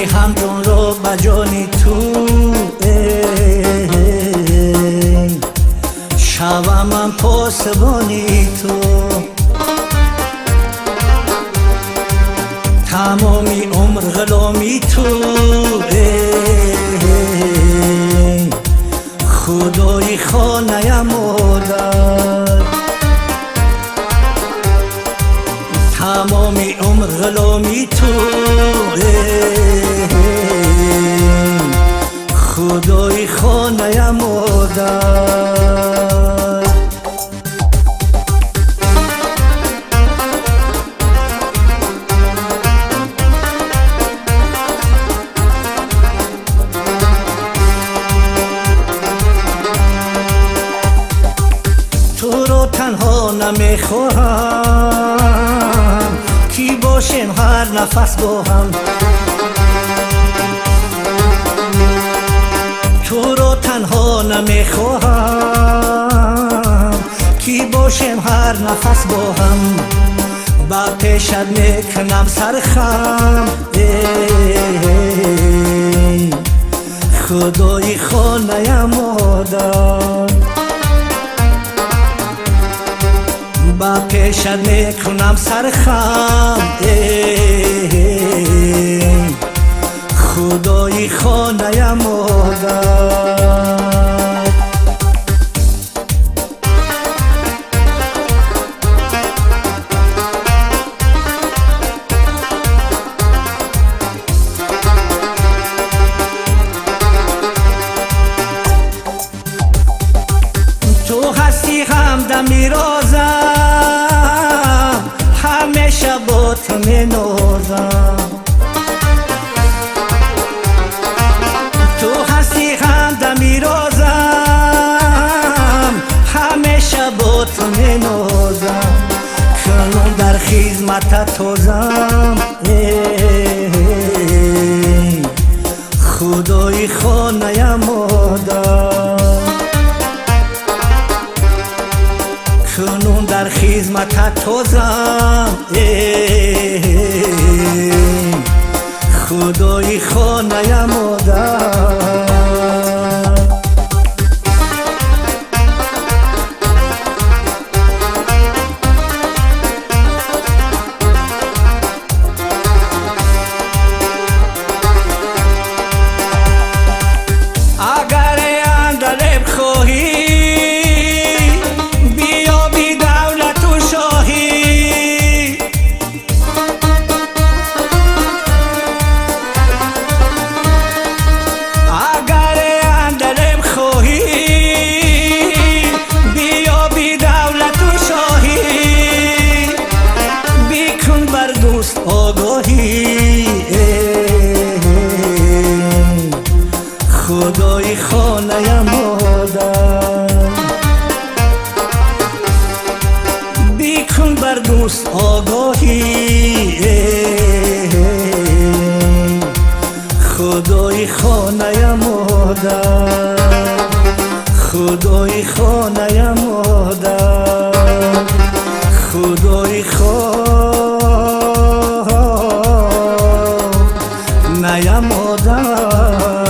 همدون رو بجانی تو شوم من پاسبانی تو تمامی عمر غلامی تو خدای خانه مادر تمامی عمر غلامی تو خدای خانه مادر تو رو تنها نمیخواهم کی باشیم هر نفس با هم تو رو تنها نمیخواهم کی باشیم هر نفس با هم با پیشت میکنم سرخم خدای خانه مادر با پیشت میکنم سرخم خدای خانه مادر تو هستی همدمی رازم همیشه با تو می نازم تو هستی همدمی رازم همیشه با تو می نازم کنون در خدمت توزم خدای خانه مادر کنون در خدمت توزم خدای خانه مادر اگر اندرم خواهی آگاهی خدای خانه مادر بیکن بر دوست آگاهی خدای خانه مادر خدای خانه مادر خدای خانه مادر